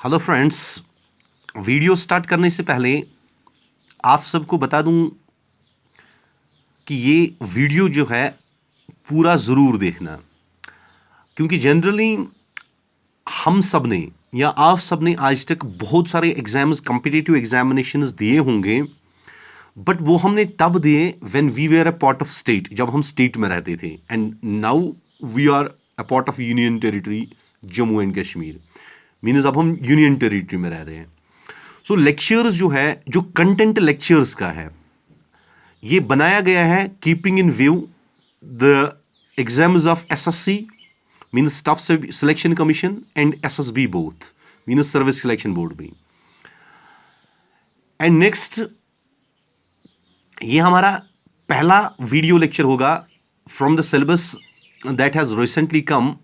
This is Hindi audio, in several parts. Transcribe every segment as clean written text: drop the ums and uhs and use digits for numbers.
Hello friends. वीडियो स्टार्ट करने से पहले आप सबको बता दूं कि ये वीडियो जो है पूरा ज़रूर देखना, क्योंकि जनरली हम सब ने या आप सब ने आज तक बहुत सारे एग्जाम्स, कॉम्पिटिटिव एग्जामिनेशंस दिए होंगे, बट वो हमने तब दिए when we were a part of state, जब हम स्टेट में रहते थे। And now we are a part of union territory Jammu and Kashmir, means अब हम यूनियन टेरिटरी में रह रहे हैं। सो लेक्चर्स जो है, जो कंटेंट लेक्चर्स का है, ये बनाया गया है keeping in view the exams of SSC means staff selection commission and SSB both means service selection board भी। एंड नेक्स्ट ये हमारा पहला वीडियो लेक्चर होगा from the syllabus that has recently come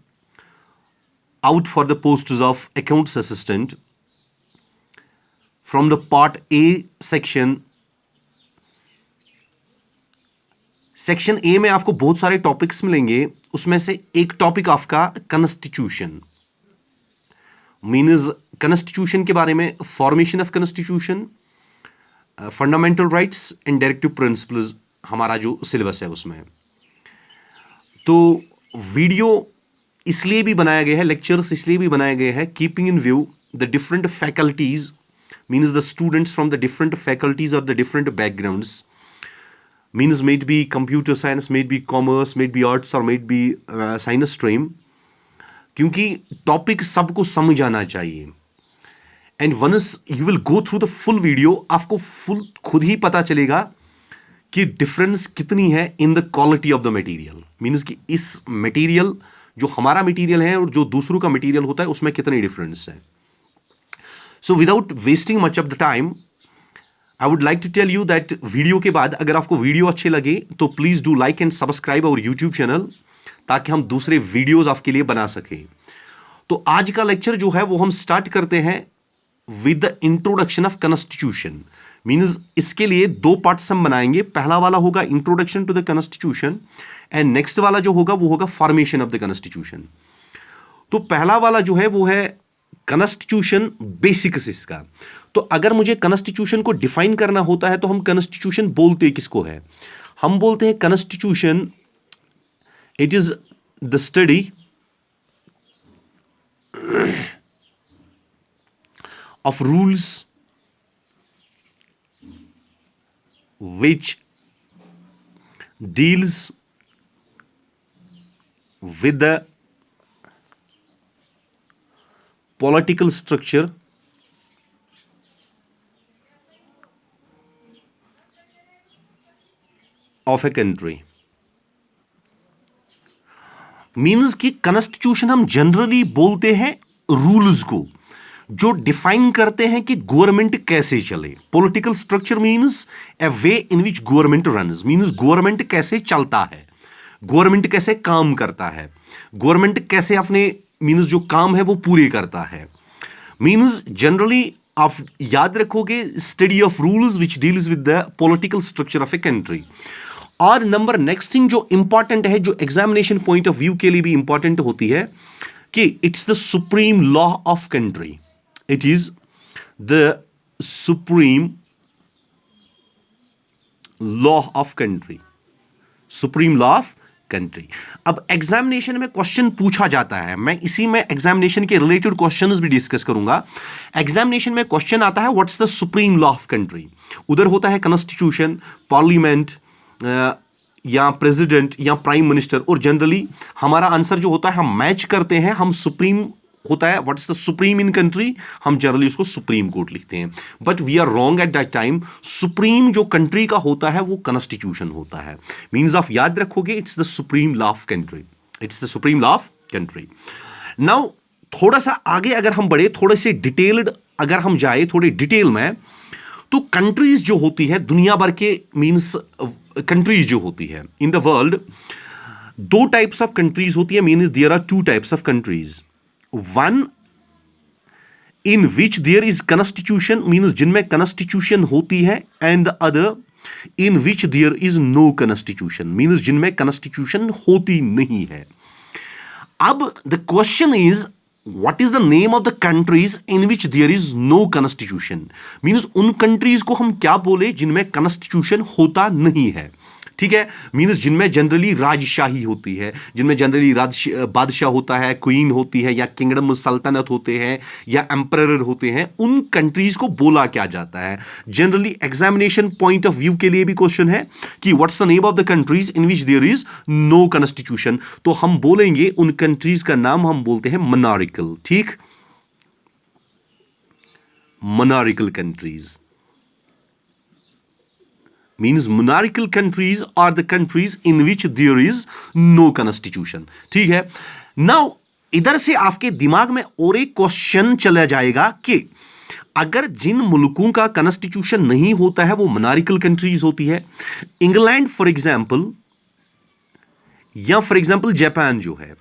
out for the posts of accounts assistant from the part A section. Section A में आपको बहुत सारे टॉपिक्स मिलेंगे, उसमें से एक टॉपिक आपका कॉन्स्टिट्यूशन मीन्स कॉन्स्टिट्यूशन के बारे में, formation of constitution, fundamental rights and directive principles हमारा जो सिलेबस है उसमें। तो वीडियो इसलिए भी बनाया गया है, लेक्चर्स इसलिए भी बनाया गया है keeping in view the different faculties means the students from the different faculties और the different backgrounds, means may it be computer science, may it be commerce, may it be arts or may it be science stream, क्योंकि टॉपिक सबको समझ आना चाहिए। And once you will go through the full video, आपको फुल खुद ही पता चलेगा कि डिफरेंस कितनी है in the quality of the material, means कि इस मटेरियल जो हमारा मटेरियल है और जो दूसरों का मटेरियल होता है उसमें कितनी डिफरेंस है। So without wasting much of the time I would like to tell you that video के बाद अगर आपको वीडियो अच्छे लगे तो please do like and subscribe our YouTube channel, ताकि हम दूसरे वीडियोस आपके लिए बना सकें। तो आज का लेक्चर जो है वो हम स्टार्ट करते हैं with the introduction of constitution, means इसके लिए दो पार्ट्स हम बनाएंगे। पहला वाला होगा introduction to the constitution and next वाला जो होगा वो होगा फॉर्मेशन ऑफ द कॉन्स्टिट्यूशन। तो पहला वाला जो है वो है कॉन्स्टिट्यूशन बेसिक्स इसका। तो अगर मुझे कॉन्स्टिट्यूशन को डिफाइन करना होता है तो हम कॉन्स्टिट्यूशन बोलते किसको है? हम बोलते हैं constitution it is the study of rules which deals with the political structure of a country। Means कि कॉन्स्टिट्यूशन हम जनरली बोलते हैं रूल्स को जो डिफाइन करते हैं कि गवर्नमेंट कैसे चले। Political structure means A way in which government runs, means government कैसे चलता है, गवर्नमेंट कैसे काम करता है, गवर्नमेंट कैसे अपने मीन्स जो काम है वो पूरे करता है। मीन्स जनरली आप याद रखोगे study of rules which deals with the political structure of a country. और नंबर नेक्स्ट थिंग जो इंपॉर्टेंट है, जो एग्जामिनेशन पॉइंट ऑफ व्यू के लिए भी इंपॉर्टेंट होती है, कि it's the supreme law of country, it is the supreme law of country, supreme law of country. अब एग्जामिनेशन में क्वेश्चन पूछा जाता है, मैं इसी में एग्जामिनेशन के रिलेटेड क्वेश्चंस भी डिस्कस करूंगा। एग्जामिनेशन में क्वेश्चन आता है what's the supreme law of country, उधर होता है कॉन्स्टिट्यूशन, पार्लियामेंट या प्रेसिडेंट या प्राइम मिनिस्टर, और जनरली हमारा आंसर जो होता है हम मैच करते हैं, हम सुप्रीम होता है what's the supreme in country, हम जनरली उसको सुप्रीम कोर्ट लिखते हैं, but we are wrong at that time. Supreme जो कंट्री का होता है वो कॉन्स्टिट्यूशन होता है, मीन्स आप याद रखोगे it's the supreme law of country, it's the supreme law of country. Now थोड़ा सा आगे अगर हम बढ़े, थोड़े से डिटेल्ड अगर हम जाए थोड़ी डिटेल में, तो कंट्रीज जो होती है दुनिया भर के, मीन्स कंट्रीज जो होती है इन द वर्ल्ड, दो टाइप्स ऑफ कंट्रीज होती है, means there are two types of countries. One in which there is constitution, means जिनमें कॉन्स्टिट्यूशन होती है, and the other in which there is no constitution, means जिनमें कॉन्स्टिट्यूशन होती नहीं है। अब the question is what is the name of the countries in which there is no constitution, means उन कंट्रीज को हम क्या बोले जिनमें कॉन्स्टिट्यूशन होता नहीं है, ठीक है। मीन्स जिनमें जनरली राजशाही होती है, जिनमें जनरली बादशाह होता है, क्वीन होती है, या किंगडम सल्तनत होते हैं, या एम्परर होते हैं, उन कंट्रीज को बोला क्या जाता है। Generally examination point of view के लिए भी क्वेश्चन है कि what's the name of the countries in which there is no constitution, तो हम बोलेंगे उन कंट्रीज का नाम हम बोलते हैं मोनार्कल, ठीक, monarchal countries. means monarchical countries are the countries in which there is no constitution, ठीक है। नाउ इधर से आपके दिमाग में और एक क्वेश्चन चला जाएगा कि अगर जिन मुल्कों का कॉन्स्टिट्यूशन नहीं होता है वो मोनार्किकल कंट्रीज होती है, इंग्लैंड फॉर एग्जांपल, या फॉर एग्जांपल जापान जो है,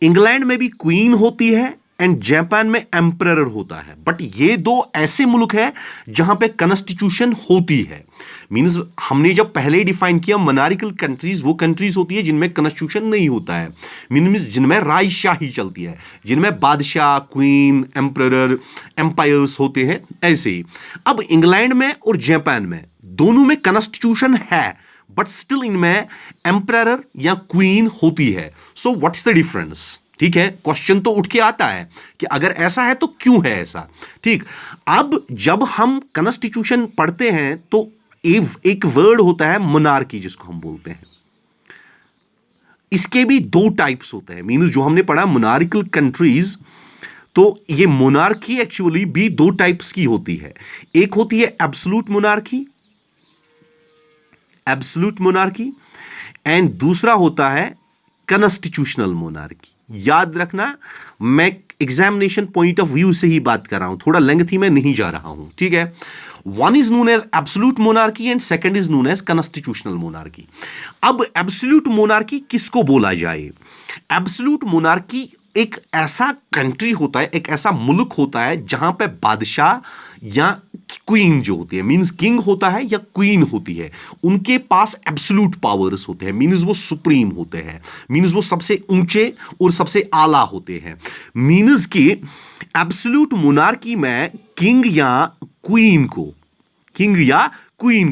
इंग्लैंड में भी क्वीन होती है एंड जापान में एम्परर होता है, बट ये दो ऐसे मुल्क है जहां पे कॉन्स्टिट्यूशन होती है। मींस हमने जब पहले डिफाइन किया मोनार्किकल कंट्रीज वो कंट्रीज होती है जिनमें कॉन्स्टिट्यूशन नहीं होता है, मींस जिनमें राजशाही चलती है, जिनमें बादशाह, क्वीन, एम्परर, एम्पायर्स होते हैं, ऐसे ही। अब इंग्लैंड में और जापान में दोनों में कॉन्स्टिट्यूशन है, बट स्टिल इनमें एम्परर या क्वीन होती है। सो व्हाट्स द डिफरेंस, ठीक है। क्वेश्चन तो उठ के आता है कि अगर ऐसा है तो क्यों है ऐसा, ठीक। अब जब हम कॉन्स्टिट्यूशन पढ़ते हैं तो एक वर्ड होता है मोनार्की जिसको हम बोलते हैं, इसके भी दो टाइप्स होते हैं। मींस जो हमने पढ़ा मोनार्किकल कंट्रीज, तो ये मोनार्की एक्चुअली भी दो टाइप्स की होती है। एक होती है absolute monarchy, absolute monarchy, and दूसरा होता है कॉन्स्टिट्यूशनल मोनार्की। याद रखना, मैं एग्जामिनेशन पॉइंट ऑफ व्यू से ही बात कर रहा हूं, थोड़ा लेंथी में नहीं जा रहा हूं, ठीक है। One is known as absolute monarchy and second is known as constitutional monarchy. अब एब्सोल्यूट मोनार्की किसको बोला जाए? एब्सोल्यूट मोनार्की एक ऐसा कंट्री होता है, एक ऐसा मुल्क होता है जहां पे बादशाह या क्वीन जो होती है, मींस किंग होता है या क्वीन होती है, उनके पास एब्सोल्यूट पावर्स होते हैं, मींस वो सुप्रीम होते हैं, मींस वो सबसे ऊंचे और सबसे आला होते हैं। मींस कि एब्सोल्यूट मोनार्की में किंग या क्वीन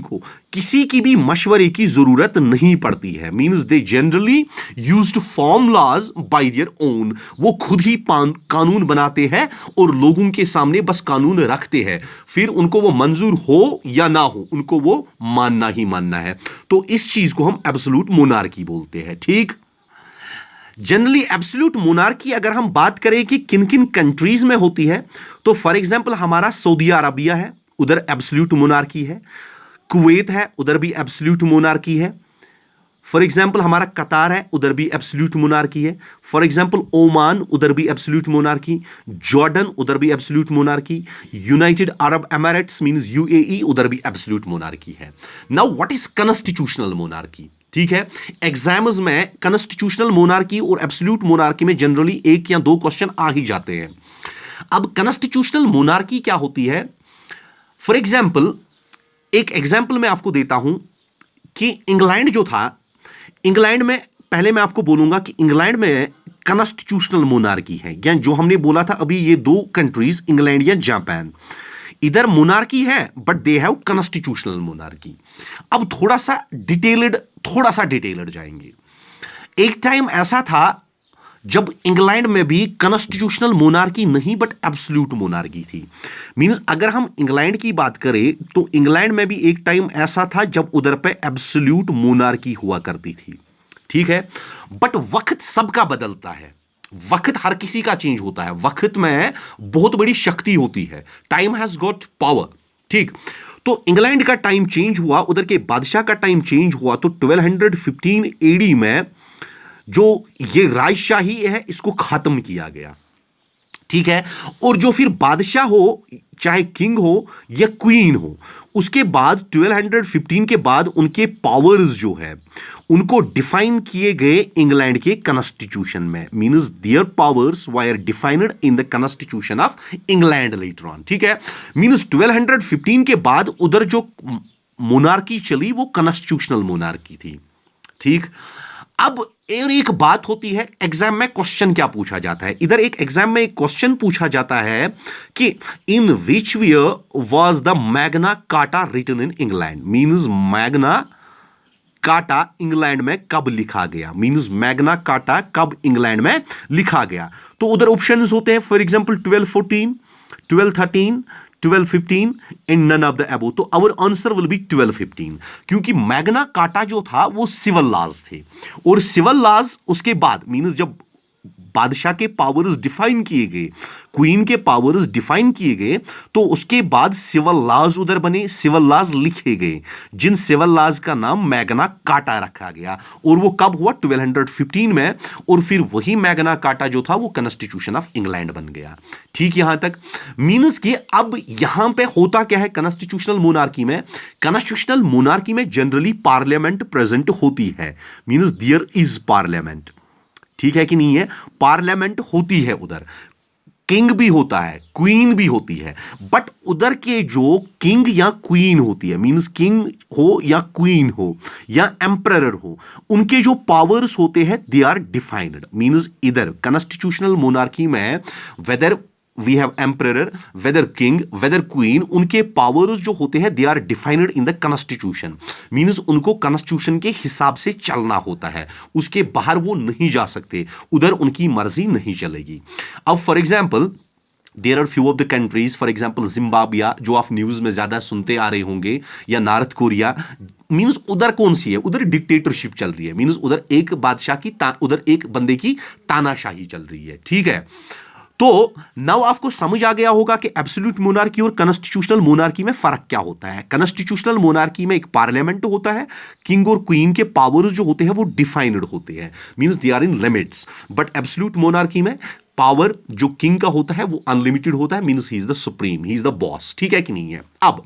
को किसी की भी मशवरे की जरूरत नहीं पड़ती है। Means they generally used form laws by their own, वो खुद ही कानून बनाते हैं और लोगों के सामने बस कानून रखते हैं, फिर उनको वो मंजूर हो या ना हो उनको वो मानना ही मानना है। तो इस चीज को हम एब्सोल्यूट मोनार्की बोलते हैं, ठीक। जनरली एब्सोल्यूट मोनार्की अगर हम बात करें कि किन किन कंट्रीज में होती है, तो फॉर एग्जांपल हमारा सऊदी अरबिया है, उधर एब्सोल्यूट मोनार्की है। कुवैत है, उधर भी एब्सोल्यूट मोनार्की है। फॉर एग्जांपल हमारा कतार है, उधर भी एब्सोल्यूट मोनार्की है। फॉर एग्जांपल ओमान, उधर भी एब्सोल्यूट मोनार्की। जॉर्डन, उधर भी absolute monarchy. United Arab Emirates means UAE, उधर भी एब्सोल्यूट मोनार्की है। Now what is constitutional monarchy, ठीक है। एग्जाम्स में कॉन्स्टिट्यूशनल मोनार्की और एब्सोल्यूट मोनार्की में जनरली एक या दो क्वेश्चन आ ही जाते हैं। अब कॉन्स्टिट्यूशनल मोनार्की क्या होती है? फॉर एग्जाम्पल एक एग्जाम्पल मैं आपको देता हूं कि इंग्लैंड जो था, इंग्लैंड में पहले मैं आपको बोलूंगा कि इंग्लैंड में कॉन्स्टिट्यूशनल मोनार्की है, या जो हमने बोला था अभी ये दो कंट्रीज इंग्लैंड या जापान, इधर मोनार्की है but they have constitutional monarchy. अब थोड़ा सा डिटेलड जाएंगे। एक टाइम ऐसा था जब इंग्लैंड में भी कॉन्स्टिट्यूशनल मोनार्की नहीं बट एब्सोल्यूट मोनार्की थी। मींस अगर हम इंग्लैंड की बात करें तो इंग्लैंड में भी एक टाइम ऐसा था जब उधर पे एब्सोल्यूट मोनार्की हुआ करती थी, ठीक है। बट वक्त सबका बदलता है, वक्त हर किसी का चेंज होता है, वक्त में बहुत बड़ी शक्ति होती है, टाइम हैज गॉट पावर, ठीक। तो इंग्लैंड का टाइम चेंज हुआ, उधर के बादशाह का टाइम चेंज हुआ, तो 1215 एडी में जो ये राजशाही है इसको खत्म किया गया, ठीक है। और जो फिर बादशाह हो, चाहे किंग हो या क्वीन हो, उसके बाद 1215 के बाद उनके पावर्स जो है उनको डिफाइन किए गए इंग्लैंड के कॉन्स्टिट्यूशन में। Means there powers were defined in the constitution of England later on, ठीक है। मींस 1215 के बाद उधर जो मोनार्की चली वो कॉन्स्टिट्यूशनल मोनार्की थी, ठीक। अब और एक बात होती है एग्जाम में क्वेश्चन क्या पूछा जाता है। इधर एक एग्जाम में एक क्वेश्चन पूछा जाता है कि in which year was the Magna Carta written in England. Means Magna Carta England में कब लिखा गया, मींस मैग्ना कार्टा कब इंग्लैंड में लिखा गया। तो उधर ऑप्शंस होते हैं for example 1214, 1213, 1215 and none of the above. तो आवर आंसर विल बी 1215, क्योंकि मैग्ना कार्टा जो था वो सिविल लॉज थे, और सिविल लॉज उसके बाद मींस जब बादशाह के पावर्स डिफाइन किए गए, क्वीन के पावर्स डिफाइन किए गए, तो उसके बाद सिविल लॉज उधर बने, सिविल लॉज लिखे गए, जिन सिविल लॉज का नाम मैग्ना कार्टा रखा गया। और वो कब हुआ 1215 में, और फिर वही मैग्ना कार्टा जो था वो कॉन्स्टिट्यूशन ऑफ इंग्लैंड बन गया। ठीक, यहां तक मींस कि अब यहां पे होता क्या है कॉन्स्टिट्यूशनल मोनार्की में, कॉन्स्टिट्यूशनल मोनार्की में जनरली पार्लियामेंट प्रेजेंट होती है, मींस देयर इज पार्लियामेंट। ठीक है कि नहीं है, पार्लियामेंट होती है, उधर किंग भी होता है, क्वीन भी होती है, बट उधर के जो किंग या क्वीन होती है, मींस किंग हो या क्वीन हो या एम्परर हो, उनके जो पावर्स होते हैं दे आर डिफाइंड। मींस इधर कॉन्स्टिट्यूशनल मोनार्की में whether we have emperor, whether king, whether queen, उनके पावर्स जो होते हैं they are defined in the constitution. Means उनको कॉन्स्टिट्यूशन के हिसाब से चलना होता है, उसके बाहर वो नहीं जा सकते, उधर उनकी मर्जी नहीं चलेगी। अब for example there are few of the countries, for example Zimbabwe जो आप न्यूज में ज्यादा सुनते आ रहे होंगे, या नॉर्थ कोरिया। मींस उधर कौन सी है, उधर डिक्टेटरशिप चल रही है, मींस उधर एक बादशाह की उधर एक बंदे की तानाशाही चल रही है। ठीक है, तो नाउ आपको समझ आ गया होगा कि एब्सोल्यूट मोनार्की और कॉन्स्टिट्यूशनल मोनार्की में फर्क क्या होता है। कॉन्स्टिट्यूशनल मोनार्की में एक पार्लियामेंट होता है, किंग और क्वीन के पावर्स जो होते हैं वो डिफाइंड होते हैं, means they are in limits. But absolute monarchy में पावर जो किंग का होता है वो अनलिमिटेड होता है, means he is the supreme, he is the boss. ठीक है कि नहीं है। अब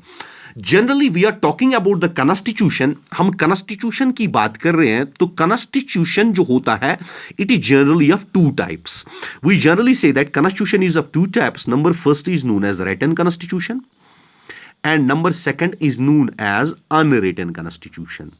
generally we are talking about the constitution, हम कॉन्स्टिट्यूशन की बात कर रहे हैं, तो कॉन्स्टिट्यूशन जो होता है it is generally of two types. We generally say that constitution is of two types. Number first is known as written constitution and number second is known as unwritten constitution.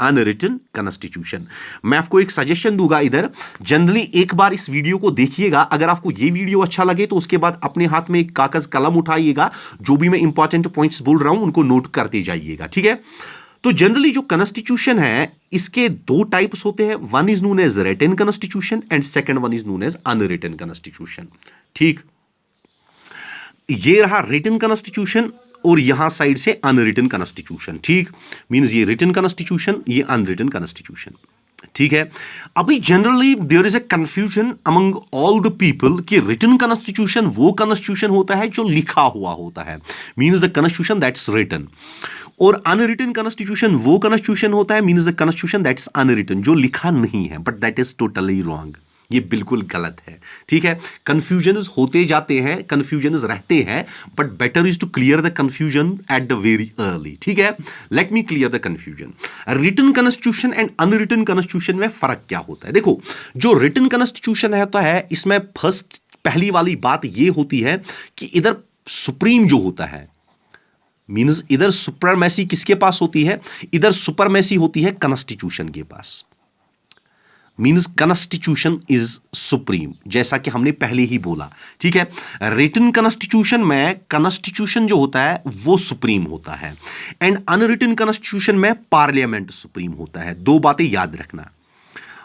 Unwritten constitution, मैं आपको एक सजेशन दूंगा इधर, जनरली एक बार इस वीडियो को देखिएगा। अगर आपको ये वीडियो अच्छा लगे तो उसके बाद अपने हाथ में एक कागज कलम उठाइएगा, जो भी मैं इंपॉर्टेंट पॉइंट्स बोल रहा हूं उनको नोट करते जाइएगा। ठीक है, तो जनरली जो कॉन्स्टिट्यूशन है इसके दो टाइप्स होते हैं, one is known as written constitution and second one is known as unwritten constitution. ठीक, ये रहा रिटन कॉन्स्टिट्यूशन और यहां साइड से अनरिटन कॉन्स्टिट्यूशन। ठीक, मींस ये रिटन कॉन्स्टिट्यूशन, ये अनरिटन कॉन्स्टिट्यूशन। ठीक है, अभी generally there is a confusion among all the people कि रिटन कॉन्स्टिट्यूशन वो कॉन्स्टिट्यूशन होता है जो लिखा हुआ होता है, means the constitution that's written, और अनरिटन कॉन्स्टिट्यूशन वो कॉन्स्टिट्यूशन होता है, means the constitution that's unwritten, जो लिखा नहीं है। But that is totally wrong, ये बिल्कुल गलत है। ठीक है, कंफ्यूजन्स होते जाते हैं, कंफ्यूजन्स रहते हैं, but better is to clear the confusion at the very early. ठीक है, let me clear the confusion. Written constitution and unwritten constitution में फर्क क्या होता है। देखो, जो रिटन कॉन्स्टिट्यूशन होता है इसमें फर्स्ट पहली वाली बात ये होती है कि इधर सुप्रीम जो होता है, मींस इधर सुपरमेसी किसके पास होती है, इधर सुपरमेसी होती है कॉन्स्टिट्यूशन के पास, मींस कॉन्स्टिट्यूशन इज सुप्रीम, जैसा कि हमने पहले ही बोला। ठीक है, रिटन कॉन्स्टिट्यूशन में कॉन्स्टिट्यूशन जो होता है वो सुप्रीम होता है, एंड अनरिटन कॉन्स्टिट्यूशन में पार्लियामेंट सुप्रीम होता है। दो बातें याद रखना,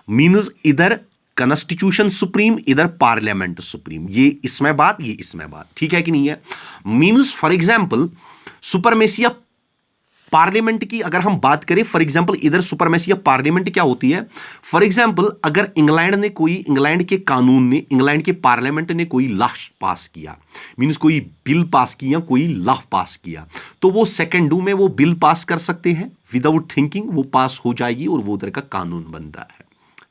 मींस इधर कॉन्स्टिट्यूशन सुप्रीम, इधर पार्लियामेंट सुप्रीम, ये इसमें बात, ये इसमें बात। ठीक है कि नहीं है। Means for example supremacy of parliament की अगर हम बात करें, फॉर एग्जांपल इधर सुपरमेसी ऑफ पार्लियामेंट क्या होती है। फॉर एग्जांपल अगर इंग्लैंड के कानून ने, इंग्लैंड के पार्लियामेंट ने कोई लॉ पास किया, मींस कोई बिल पास किया, कोई लॉ पास किया, तो वो सेकेंडों में वो बिल पास कर सकते हैं, विदाउट थिंकिंग वो पास हो जाएगी और वो उधर का कानून बनता है।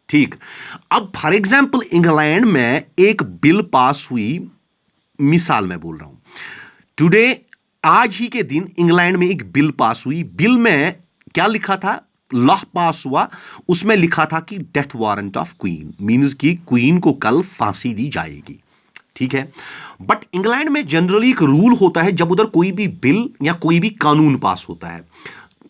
ठीक, अब फॉर एग्जांपल इंग्लैंड में एक बिल पास हुई, मिसाल मैं बोल रहा हूं, टुडे आज ही के दिन इंग्लैंड में एक बिल पास हुई। बिल में क्या लिखा था, लॉ पास हुआ, उसमें लिखा था कि death warrant of queen, means कि क्वीन को कल फांसी दी जाएगी। ठीक है, बट इंग्लैंड में जनरली एक रूल होता है, जब उधर कोई भी बिल या कोई भी कानून पास होता है,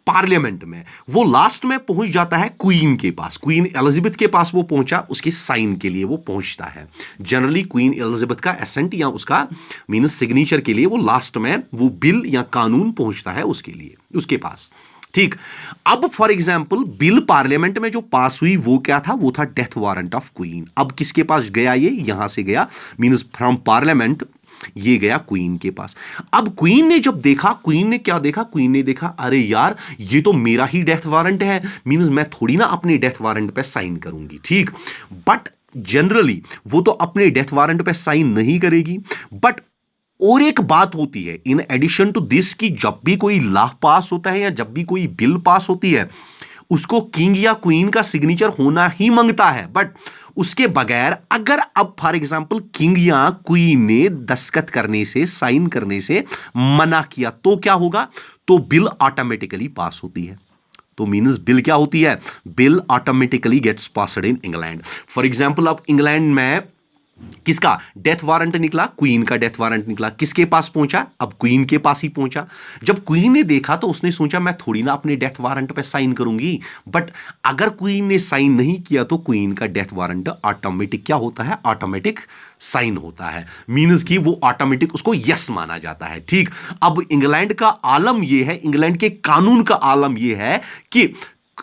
पार्लियामेंट में वो लास्ट में पहुंच जाता है क्वीन के पास, क्वीन एलिजाबेथ के पास वो पहुंचा, उसके साइन के लिए वो पहुंचता है। जनरली क्वीन एलिजाबेथ का एसेंट या उसका मींस सिग्नेचर के लिए वो लास्ट में वो बिल या कानून पहुंचता है उसके लिए, उसके पास। ठीक, अब फॉर एग्जाम्पल बिल पार्लियामेंट में जो पास हुई वो क्या था, वो था डेथ वारंट ऑफ क्वीन। अब किसके पास गया, ये यहां से गया, मींस फ्रॉम पार्लियामेंट ये गया क्वीन के पास। अब क्वीन ने जब देखा, क्वीन ने क्या देखा, क्वीन ने देखा अरे यार ये तो मेरा ही डेथ वारंट है, मींस मैं थोड़ी ना अपने डेथ वारंट पे साइन करूंगी। ठीक, बट जनरली वो तो अपने डेथ वारंट पे साइन नहीं करेगी। बट और एक बात होती है इन एडिशन टू दिस कि जब भी कोई लॉ पास होता है या जब भी कोई बिल पास होती है उसको किंग या क्वीन का सिग्नेचर होना ही मांगता है। बट उसके बगैर अगर अब फॉर एग्जांपल किंग या क्वीन ने दस्तखत करने से, साइन करने से मना किया तो क्या होगा, तो बिल ऑटोमेटिकली पास होती है। तो मीन्स बिल क्या होती है, bill automatically gets passed in England. For example अब इंग्लैंड में किसका डेथ वारंट निकला, क्वीन का डेथ वारंट निकला, किसके पास पहुंचा, अब क्वीन के पास ही पहुंचा। जब क्वीन ने देखा तो उसने सोचा मैं थोड़ी ना अपने डेथ वारंट पे साइन करूंगी। बट अगर क्वीन ने साइन नहीं किया तो क्वीन का डेथ वारंट ऑटोमेटिक क्या होता है, ऑटोमेटिक साइन होता है, मींस कि वो ऑटोमेटिक उसको यस माना जाता है। ठीक, अब इंग्लैंड का आलम यह है, इंग्लैंड के कानून का आलम यह है कि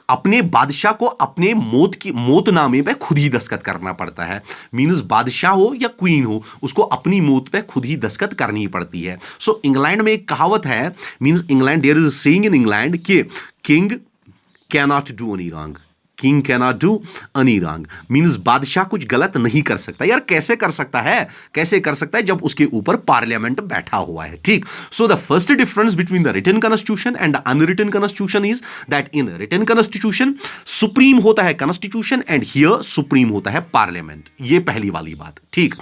अपने बादशाह को अपने मौतनामे पे खुद ही दस्तखत करना पड़ता है। मींस बादशाह हो या क्वीन हो उसको अपनी मौत पे खुद ही दस्तखत करनी पड़ती है। सो इंग्लैंड में एक कहावत है, means England there is a saying in England कि king can not do any wrong, king can not do any wrong, means बादशाह कुछ गलत नहीं कर सकता। यार कैसे कर सकता है, कैसे कर सकता है जब उसके ऊपर पार्लियामेंट बैठा हुआ है। ठीक, so the first difference between the written constitution and unwritten constitution is that in written constitution supreme होता है कॉन्स्टिट्यूशन एंड हियर सुप्रीम होता है पार्लियामेंट। ये पहली वाली बात। ठीक,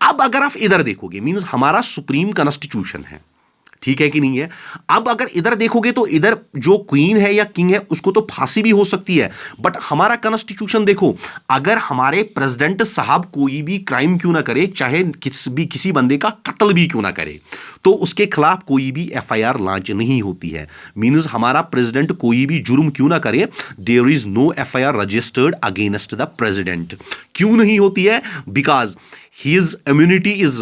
अब अगर आप इधर देखोगे मींस हमारा सुप्रीम कॉन्स्टिट्यूशन है, ठीक है कि नहीं है। अब अगर इधर देखोगे तो इधर जो क्वीन है या किंग है उसको तो फांसी भी हो सकती है। बट हमारा कॉन्स्टिट्यूशन देखो, अगर हमारे प्रेसिडेंट साहब कोई भी क्राइम क्यों ना करे, चाहे किसी बंदे का कत्ल भी क्यों ना करे, तो उसके खिलाफ कोई भी एफआईआर लॉन्च नहीं होती है। मींस हमारा प्रेसिडेंट कोई भी जुर्म क्यों ना करे, there is no FIR registered against the president. क्यों नहीं होती है, because his immunity is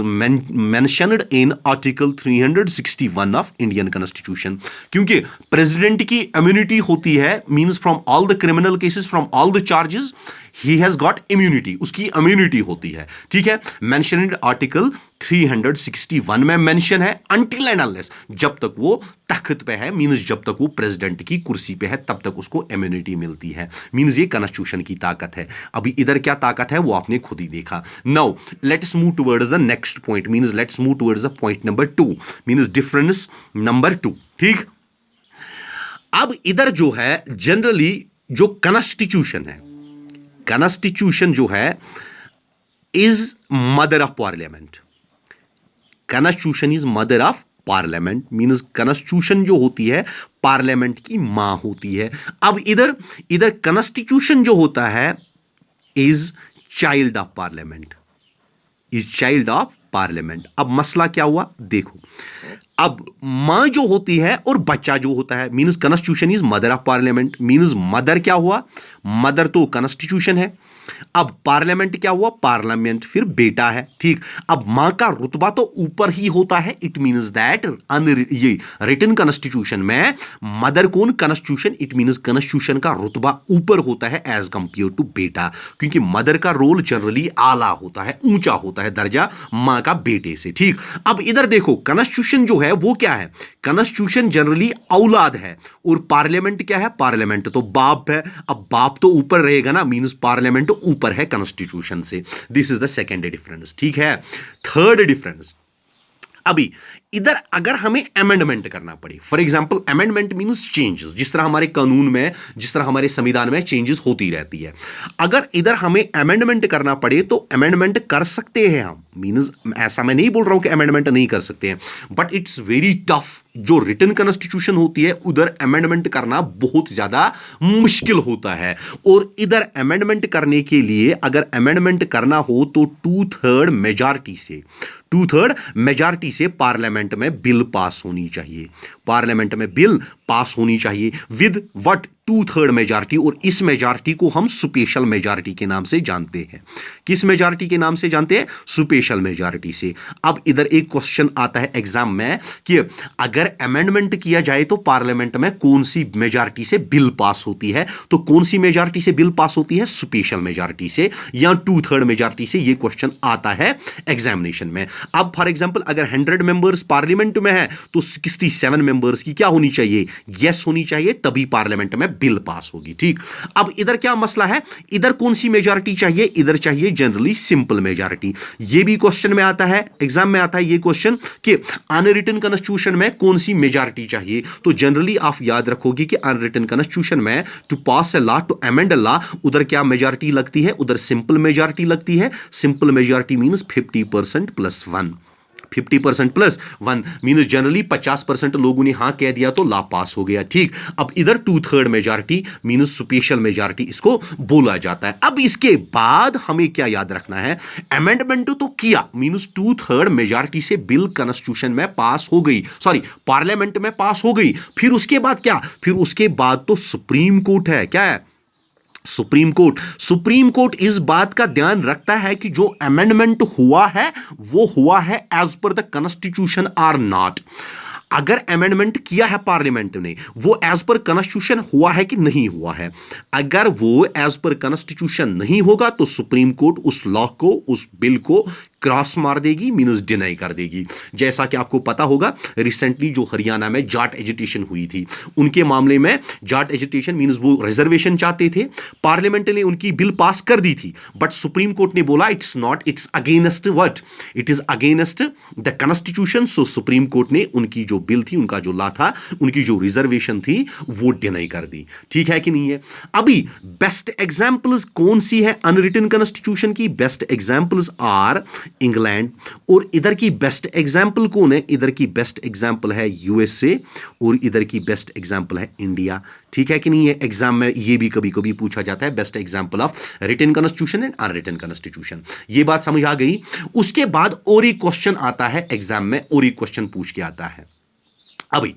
mentioned in article 361 of Indian Constitution। क्योंकि प्रेसिडेंट की इम्यूनिटी होती है, means from all the criminal cases, from all the charges he has got immunity, उसकी इम्यूनिटी होती है। ठीक है, मेंशन इन आर्टिकल 361 में मेंशन है, अनटिल एंड अनलेस, जब तक वो तख्त पे है, मींस जब तक वो प्रेसिडेंट की कुर्सी पे है तब तक उसको इम्यूनिटी मिलती है। मींस ये कॉन्स्टिट्यूशन की ताकत है। अभी इधर क्या ताकत है वो आपने खुद ही देखा। Now let's move towards the next point, means let's move towards the point number 2, means difference number 2। ठीक, अब इधर जो है जनरली जो कॉन्स्टिट्यूशन है, कॉन्स्टिट्यूशन जो है is mother of parliament. Constitution is mother of parliament, means constitution जो होती है पार्लियामेंट की मां होती है। अब इधर कॉन्स्टिट्यूशन जो होता है is child of parliament, is child of parliament. अब मसला क्या हुआ देखो, अब मां जो होती है और बच्चा जो होता है, means constitution is mother of parliament, means mother क्या हुआ, मदर तो कॉन्स्टिट्यूशन है। अब पार्लियामेंट क्या हुआ, पार्लियामेंट फिर बेटा है। ठीक, अब मां का रुतबा तो ऊपर ही होता है, इट मींस दैट ये रिटन कॉन्स्टिट्यूशन में मदर कौन, कॉन्स्टिट्यूशन, इट मींस कॉन्स्टिट्यूशन का रुतबा ऊपर होता है एज कंपेयर टू बेटा, क्योंकि मदर का रोल जनरली आला होता है, ऊंचा होता है दर्जा मां का बेटे से। ठीक, अब इधर देखो कॉन्स्टिट्यूशन जो है वो क्या है, कॉन्स्टिट्यूशन जनरली औलाद है और पार्लियामेंट क्या है, पार्लियामेंट तो बाप है। अब बाप तो ऊपर रहेगा ना, मींस पार्लियामेंट ऊपर है कॉन्स्टिट्यूशन से। This is the second difference. ठीक है, थर्ड डिफरेंस, अभी इधर अगर हमें अमेंडमेंट करना पड़े, for example amendment means changes, जिस तरह हमारे कानून में, जिस तरह हमारे संविधान में चेंजेस होती रहती है, अगर इधर हमें अमेंडमेंट करना पड़े तो अमेंडमेंट कर सकते हैं हम, मींस ऐसा मैं नहीं बोल रहा हूं कि अमेंडमेंट नहीं कर सकते हैं, बट इट्स वेरी टफ जो रिटन कॉन्स्टिट्यूशन होती है उधर अमेंडमेंट करना बहुत ज्यादा मुश्किल होता है, और इधर अमेंडमेंट करने के लिए अगर अमेंडमेंट करना हो तो 2/3 मेजॉरिटी से पार्लियामेंट में बिल पास होनी चाहिए, पार्लियामेंट में बिल पास होनी चाहिए विद व्हाट 2/3 मेजॉरिटी, और इस मेजॉरिटी को हम स्पेशल मेजॉरिटी के नाम से जानते हैं। किस मेजॉरिटी के नाम से जानते हैं? स्पेशल मेजॉरिटी से। अब इधर एक क्वेश्चन आता है एग्जाम में कि अगर अमेंडमेंट किया जाए तो पार्लियामेंट में कौन सी मेजॉरिटी से बिल पास होती है, तो कौन सी मेजॉरिटी से बिल पास होती है? स्पेशल मेजॉरिटी से या 2/3 मेजॉरिटी से। यह क्वेश्चन आता है एग्जामिनेशन में। अब फॉर एग्जांपल अगर 100 मेंबर्स पार्लियामेंट में है तो 67 मेंबर्स की क्या होनी चाहिए? यस होनी चाहिए, तभी पार्लियामेंट में बिल पास होगी। ठीक, अब इधर क्या मसला है? इधर कौन सी मेजॉरिटी चाहिए? इधर चाहिए जनरली सिंपल मेजॉरिटी। यह भी क्वेश्चन में आता है, एग्जाम में आता है यह क्वेश्चन कि अनरिटन कॉन्स्टिट्यूशन में कौन सी मेजॉरिटी चाहिए। तो जनरली आप याद रखोगे कि अनरिटन कॉन्स्टिट्यूशन में to pass a law, to amend a law, उधर क्या मेजॉरिटी लगती है? उधर सिंपल मेजॉरिटी लगती है। Simple majority means 50% plus 1, 50% plus 1 means generally 50% लोगों ने हां कह दिया तो लॉ पास हो गया। ठीक, अब इधर 2/3 मेजॉरिटी मींस स्पेशल मेजॉरिटी इसको बोला जाता है। अब इसके बाद हमें क्या याद रखना है? अमेंडमेंट तो किया मींस 2/3 मेजॉरिटी से बिल कॉन्स्टिट्यूशन में पास हो गई, सॉरी पार्लियामेंट में पास हो गई। फिर उसके बाद क्या? फिर उसके बाद तो सुप्रीम कोर्ट है। क्या है? Supreme court. सुप्रीम कोर्ट इस बात का ध्यान रखता है कि जो अमेंडमेंट हुआ है वो हुआ है as per the constitution or not. अगर अमेंडमेंट किया है पार्लियामेंट ने, वो एज पर कॉन्स्टिट्यूशन हुआ है कि नहीं हुआ है। अगर वो एज पर कॉन्स्टिट्यूशन नहीं होगा तो सुप्रीम कोर्ट उस लॉ को, उस बिल को क्रॉस मार देगी, मींस डिनाई कर देगी। जैसा कि आपको पता होगा रिसेंटली जो हरियाणा में जाट एजिटेशन हुई थी, उनके मामले में जाट एजिटेशन मींस वो रिजर्वेशन चाहते थे, पार्लियामेंट ने उनकी बिल पास कर दी थी, बट सुप्रीम कोर्ट ने बोला it's not, it's against what, it is against the constitution. So supreme court ने उनकी जो बिल थी, उनका जो लॉ था, उनकी जो रिजर्वेशन थी वो डिनाई कर दी। ठीक है कि नहीं है? अभी बेस्ट एग्जांपल्स कौन सी है अनरिटन कॉन्स्टिट्यूशन की? बेस्ट एग्जांपल्स आर इंग्लैंड, और इधर की बेस्ट एग्जांपल कौन है? इधर की बेस्ट एग्जांपल है यूएसए, और इधर की बेस्ट एग्जांपल है इंडिया। ठीक है कि नहीं है? एग्जाम में ये भी कभी कभी पूछा जाता है, best example of written constitution and unwritten constitution. ये बात समझ आ गई। उसके बाद और एक क्वेश्चन आता है एग्जाम में, और एक क्वेश्चन पूछ के आता है। अभी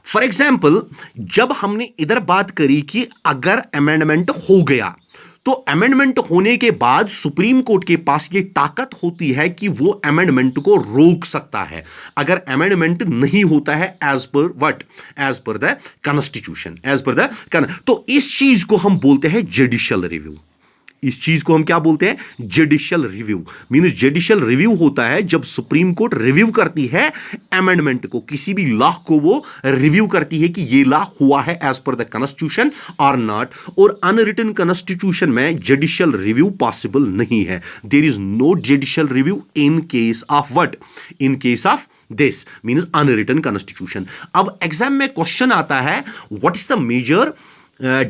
फॉर एग्जाम्पल जब हमने इधर बात करी कि अगर अमेंडमेंट हो गया तो अमेंडमेंट होने के बाद सुप्रीम कोर्ट के पास ये ताकत होती है कि वो अमेंडमेंट को रोक सकता है अगर अमेंडमेंट नहीं होता है as per what, as per the constitution, as per the. तो इस चीज को हम बोलते हैं जुडिशियल रिव्यू। इस चीज को हम क्या बोलते हैं? Judicial review. Means judicial review होता है जब सुप्रीम कोर्ट रिव्यू करती है अमेंडमेंट को, किसी भी लॉ को वो रिव्यू करती है कि ये लॉ हुआ है एज पर द कॉन्स्टिट्यूशन और नॉट। और अनरिटन कॉन्स्टिट्यूशन में जुडिशियल रिव्यू पॉसिबल नहीं है। There is no judicial review in case of what, in case of this means unwritten constitution. अब एग्जाम में क्वेश्चन आता है what is the major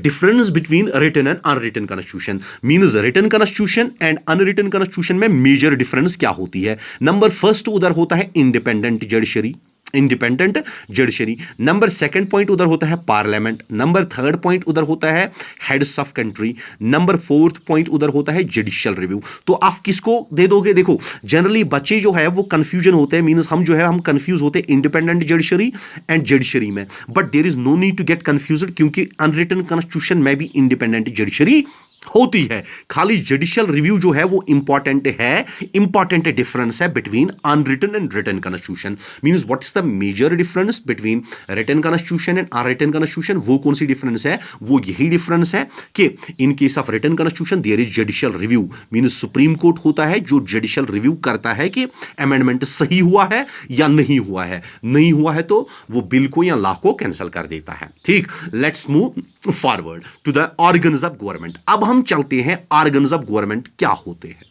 difference between written and unwritten constitution, means written constitution and unwritten constitution में major difference क्या होती है? नंबर फर्स्ट उधर होता है independent judiciary, independent judiciary. Number second point उधर होता है पार्लियामेंट। नंबर थर्ड पॉइंट उधर होता है heads of country. Number fourth point उधर होता है जुडिशियल रिव्यू। तो आप किसको दे दोगे? देखो जनरली बच्चे जो है वो कंफ्यूजन होते हैं, मींस हम जो है हम कंफ्यूज होते हैं इंडिपेंडेंट जडिशरी एंड जुडिशरी में, but there is no need to get confused क्योंकि अनरिटन कॉन्स्टिट्यूशन में भी इंडिपेंडेंट जडिशरी होती है। खाली जुडिशियल रिव्यू जो है वो इंपॉर्टेंट है, इंपॉर्टेंट डिफरेंस है between unwritten and written constitution. Means what is the major difference between written constitution and unwritten constitution? वो कौन सी डिफरेंस है? वो यही डिफरेंस है कि in case of written constitution there is judicial review, means supreme court होता है जो जुडिशियल रिव्यू करता है कि अमेंडमेंट सही हुआ है या नहीं हुआ है। नहीं हुआ है तो वो बिल को या लॉ को कैंसिल कर देता है। ठीक, let's move forward to the organs of government. अब हम चलते हैं ऑर्गन्स ऑफ गवर्नमेंट क्या होते हैं।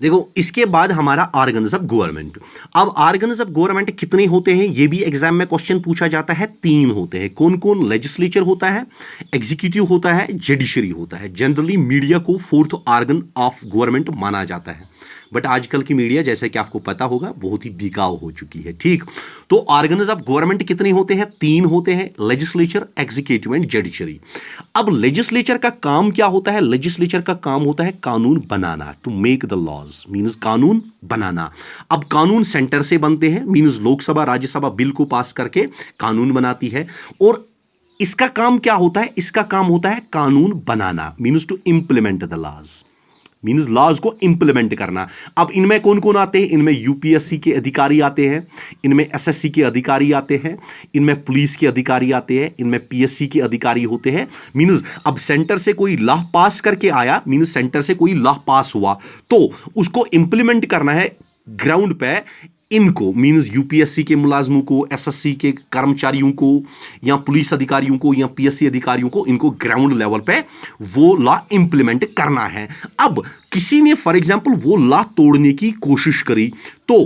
देखो इसके बाद हमारा ऑर्गन्स ऑफ गवर्नमेंट। अब ऑर्गन्स ऑफ गवर्नमेंट कितने होते हैं ये भी एग्जाम में क्वेश्चन पूछा जाता है। 3 होते हैं। कौन कौन? लेजिस्लेचर होता है, एग्जीक्यूटिव होता है, जुडिशरी होता है। जनरली मीडिया को 4th ऑर्गन ऑफ गवर्नमेंट माना जाता है। बट आजकल की मीडिया जैसे कि आपको पता होगा बहुत ही बिकाऊ हो चुकी है, ठीक। तो ऑर्गन्स ऑफ गवर्नमेंट कितने होते हैं? 3 होते हैं, लेजिस्लेचर, एग्जीक्यूटिव एंड जुडिशरी। अब लेजिस्लेचर का काम क्या होता है? लेजिस्लेचर का काम होता है कानून बनाना, to make the laws, means कानून बनाना। अब कानून सेंटर से बनते हैं, मींस लोकसभा राज्यसभा बिल को पास करके कानून बनाती है। और इसका काम क्या होता है? इसका काम होता है कानून बनाना, means to implement the laws, means laws को इंप्लीमेंट करना। अब इनमें कौन कौन आते हैं? इनमें यूपीएससी के अधिकारी आते हैं, इनमें एसएससी के अधिकारी आते हैं, इनमें पुलिस के अधिकारी आते हैं, इनमें पीएससी के अधिकारी होते हैं। मींस अब सेंटर से कोई लॉ पास करके आया, मींस सेंटर से कोई लॉ पास हुआ तो उसको इंप्लीमेंट करना है ग्राउंड पे। इनको मींस यूपीएससी के मुलाजमों को, एसएससी के कर्मचारियों को, या पुलिस अधिकारियों को, या पीएससी अधिकारियों को, इनको ग्राउंड लेवल पे वो लॉ इंप्लीमेंट करना है। अब किसी ने फॉर एग्जांपल वो लॉ तोड़ने की कोशिश करी तो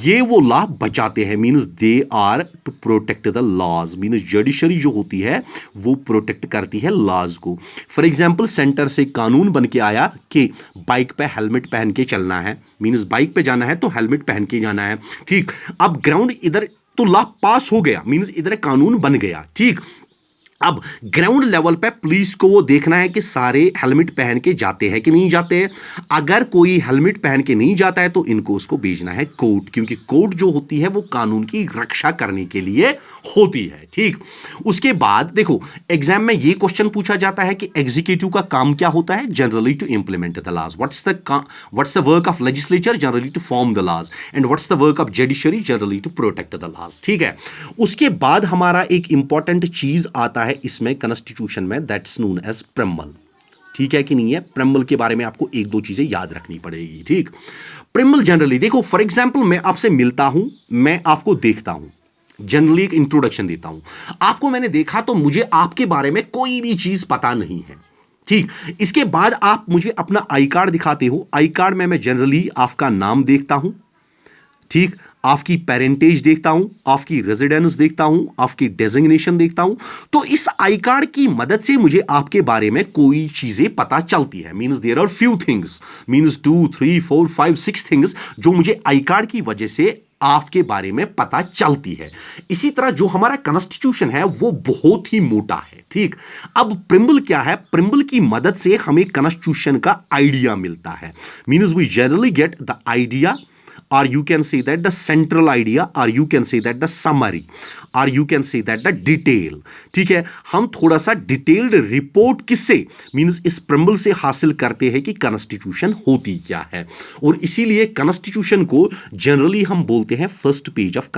ये वो लॉ बचाते हैं, means they are to protect the laws, means judiciary जो होती है वो प्रोटेक्ट करती है लॉज को। फॉर एग्जांपल सेंटर से कानून बन के आया कि बाइक पे हेलमेट पहन के चलना है, मींस बाइक पे जाना है तो हेलमेट पहन के जाना है, ठीक। अब ग्राउंड इधर तो लॉ पास हो गया, मींस इधर कानून बन गया, ठीक। अब ग्राउंड लेवल पे पुलिस को वो देखना है कि सारे हेलमेट पहन के जाते हैं कि नहीं जाते हैं। अगर कोई हेलमेट पहन के नहीं जाता है तो इनको उसको भेजना है कोर्ट, क्योंकि कोर्ट जो होती है वो कानून की रक्षा करने के लिए होती है, ठीक। उसके बाद देखो एग्जाम में ये क्वेश्चन पूछा जाता है कि एग्जीक्यूटिव का काम क्या होता है? Generally to implement the laws. What's the work of legislature? Generally to form the laws. And what's the work of judiciary? Generally to protect the laws, ठीक है। उसके बाद हमारा एक इंपॉर्टेंट चीज आता है इसमें कॉन्स्टिट्यूशन में, दैट्स नोन एज प्रेम्बल, ठीक है कि नहीं है। प्रेम्बल के बारे में आपको एक दो चीजें याद रखनी पड़ेगी, ठीक। प्रेम्बल जनरली देखो फॉर एग्जांपल मैं आपसे मिलता हूं, मैं आपको देखता हूं, जनरली एक इंट्रोडक्शन देता हूं, आपको मैंने देखा तो मुझे आपके बारे में कोई भी चीज पता नहीं है, ठीक। इसके बाद आप मुझे अपना आई कार्ड दिखाते हो, आई कार्ड में मैं जनरली आपका नाम देखता हूं, ठीक, आपकी पेरेंटेज देखता हूं, आपकी रेजिडेंस देखता हूं, आपकी डेजिग्नेशन देखता हूं। तो इस आई कार्ड की मदद से मुझे आपके बारे में कोई चीजें पता चलती है, means there are few things, means 2 3 4 5 6 things जो मुझे आई कार्ड की वजह से आपके बारे में पता चलती है। इसी तरह जो हमारा कॉन्स्टिट्यूशन है वो बहुत ही मोटा है, ठीक। अब प्रिम्बल क्या है? प्रिम्बल की मदद से हमें कॉन्स्टिट्यूशन का आइडिया मिलता है, means we generally get the idea, or you can say that the central idea, or you can say that the summary, or you can say that the detail, ठीक है। हम थोड़ा सा डिटेल्ड रिपोर्ट किससे, मींस इस प्रेम्बल से हासिल करते हैं कि कॉन्स्टिट्यूशन होती क्या है। और इसीलिए कॉन्स्टिट्यूशन को जनरली हम बोलते हैं फर्स्ट पेज ऑफ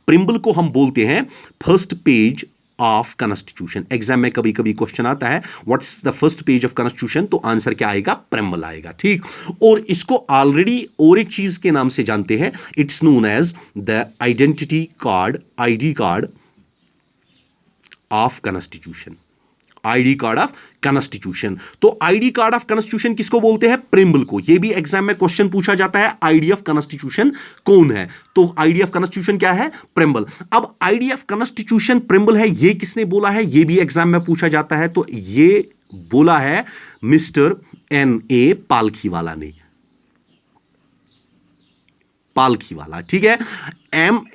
प्रेम्बल को हम बोलते हैं first page of constitution. Exam में कभी कभी क्वेश्चन आता है what's the first page of constitution, तो आंसर क्या आएगा? प्रेम्बल आएगा, ठीक। और इसको ऑलरेडी और एक चीज के नाम से जानते हैं, it's known as the identity card, ID card of constitution, ID card of constitution. तो आईडी कार्ड ऑफ कॉन्स्टिट्यूशन किसको बोलते हैं? प्रेम्बल को। ये भी एग्जाम में क्वेश्चन पूछा जाता है, आईडी ऑफ कॉन्स्टिट्यूशन कौन है? तो आईडी ऑफ कॉन्स्टिट्यूशन क्या है? प्रेम्बल। अब आईडी ऑफ कॉन्स्टिट्यूशन प्रेम्बल है, ये किसने बोला है? ये भी एग्जाम में पूछा जाता है, तो ये बोला है मिस्टर N.A. पालखीवाला ने, पालखीवाला, ठीक है।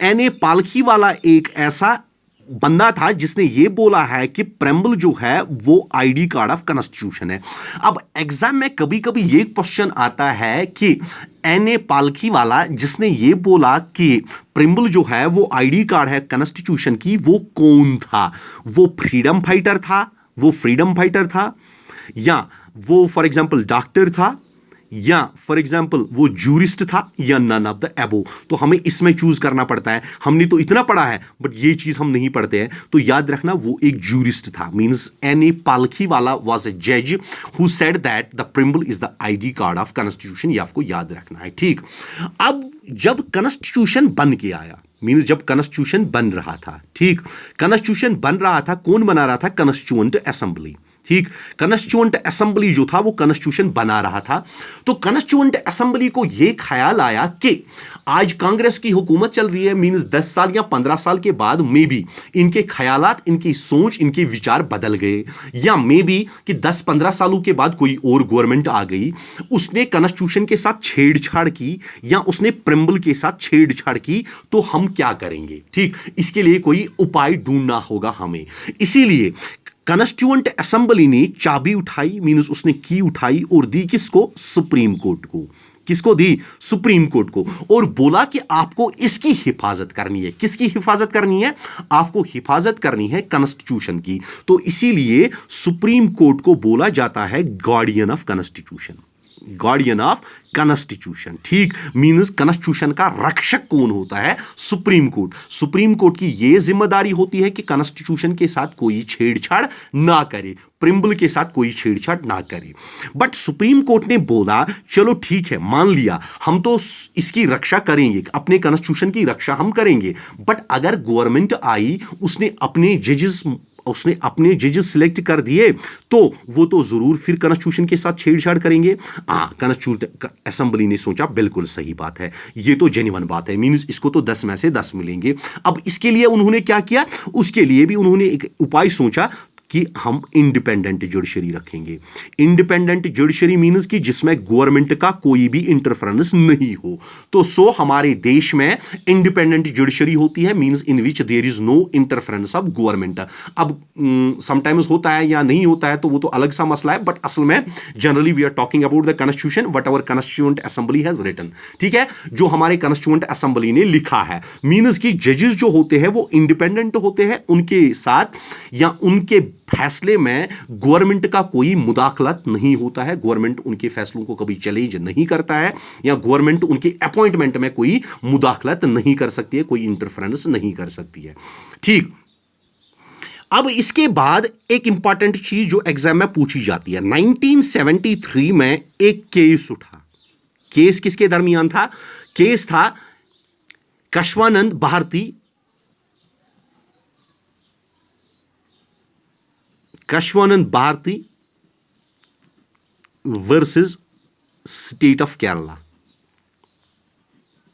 N.A. पालखीवाला एक ऐसा बंदा था जिसने ये बोला है कि प्रेम्बल जो है वो आईडी कार्ड ऑफ कॉन्स्टिट्यूशन है। अब एग्जाम में कभी कभी ये क्वेश्चन आता है कि N.A. पालखीवाला जिसने ये बोला कि प्रेम्बल जो है वो आईडी कार्ड है कॉन्स्टिट्यूशन की, वो कौन था? वो फ्रीडम फाइटर था, वो फ्रीडम फाइटर था, या वो फॉर एग्जांपल डॉक्टर था, या फॉर एग्जाम्पल वो जूरिस्ट था, या नन ऑफ द एबो। तो हमें इसमें चूज करना पड़ता है। हमने तो इतना पढ़ा है बट ये चीज हम नहीं पढ़ते हैं, तो याद रखना वो एक जूरिस्ट था। Means N.A. Palkhivala was a जज who said that the preamble is the ID card of constitution. ये आपको याद रखना है, ठीक। अब जब कॉन्स्टिट्यूशन बन के आया, मींस जब कॉन्स्टिट्यूशन बन रहा था, ठीक, कॉन्स्टिट्यूशन बन रहा था, कौन बना रहा था? कॉन्स्टिट्यूएंट असेंबली, ठीक, कॉन्स्टिट्यूएंट असेंबली जो था वो कॉन्स्टिट्यूशन बना रहा था। तो कॉन्स्टिट्यूएंट असेंबली को ये ख्याल आया कि आज कांग्रेस की हुकूमत चल रही है, मींस 10 साल या 15 साल के बाद मे बी इनके ख्यालात, इनकी सोच, इनके विचार बदल गए, या मे बी कि 10-15 सालों के बाद कोई और गवर्नमेंट आ गई, उसने कॉन्स्टिट्यूशन के साथ छेड़छाड़ की या उसने प्रेम्बल के साथ छेड़छाड़ की, तो हम क्या करेंगे? ठीक, इसके लिए कोई उपाय ढूंढना होगा हमें। इसीलिए कॉन्स्टिट्यूएंट असेंबली ने चाबी उठाई, मींस उसने की उठाई और दी किसको? सुप्रीम कोर्ट को। किसको दी? सुप्रीम कोर्ट को। और बोला कि आपको इसकी हिफाजत करनी है। किसकी हिफाजत करनी है? आपको हिफाजत करनी है कॉन्स्टिट्यूशन की। तो इसीलिए सुप्रीम कोर्ट को बोला जाता है guardian of constitution. Guardian of constitution, ठीक, मींस कॉन्स्टिट्यूशन का रक्षक कौन होता है? Supreme court. सुप्रीम कोर्ट की यह जिम्मेदारी होती है कि कॉन्स्टिट्यूशन के साथ कोई छेड़छाड़ ना करे, प्रिम्बल के साथ कोई छेड़छाड़ ना करे। बट सुप्रीम कोर्ट ने बोला चलो ठीक है, मान लिया, हम तो इसकी रक्षा करेंगे, अपने कॉन्स्टिट्यूशन की रक्षा हम करेंगे, बट अगर गवर्नमेंट आई, उसने अपने जजेस सिलेक्ट कर दिए, तो वो तो जरूर फिर कॉन्स्टिट्यूशन के साथ छेड़छाड़ करेंगे। कॉन्स्टिट्यूशन असेंबली ने सोचा बिल्कुल सही बात है, ये तो जेन्युइन बात है, मींस इसको तो 10 में से 10 मिलेंगे। अब इसके लिए उन्होंने क्या किया? उसके लिए भी उन्होंने एक उपाय सोचा कि हम इंडिपेंडेंट जुडिशरी रखेंगे। इंडिपेंडेंट जुडिशरी मींस कि जिसमें गवर्नमेंट का कोई भी इंटरफेरेंस नहीं हो। तो हमारे देश में इंडिपेंडेंट जुडिशरी होती है, means in which there is no interference of government. अब समटाइम्स होता है या नहीं होता है तो वो तो अलग सा मसला है, बट असल में generally we are talking about the constitution what our constituent assembly has written. ठीक है, जो हमारे कॉन्स्टिट्यूएंट असेंबली ने लिखा है, मींस कि जजेस जो होते हैं वो इंडिपेंडेंट होते हैं, उनके साथ या उनके फैसले में गवर्नमेंट का कोई मुदाखलत नहीं होता है, गवर्नमेंट उनके फैसलों को कभी चैलेंज नहीं करता है, या गवर्नमेंट उनके अपॉइंटमेंट में कोई मुदाखलत नहीं कर सकती है, कोई इंटरफेरेंस नहीं कर सकती है। ठीक, अब इसके बाद एक इंपॉर्टेंट चीज जो एग्जाम में पूछी जाती है, 1973 में एक केस उठा। केस किसके दरमियान था? केस था Keshavananda Bharati versus state of Kerala.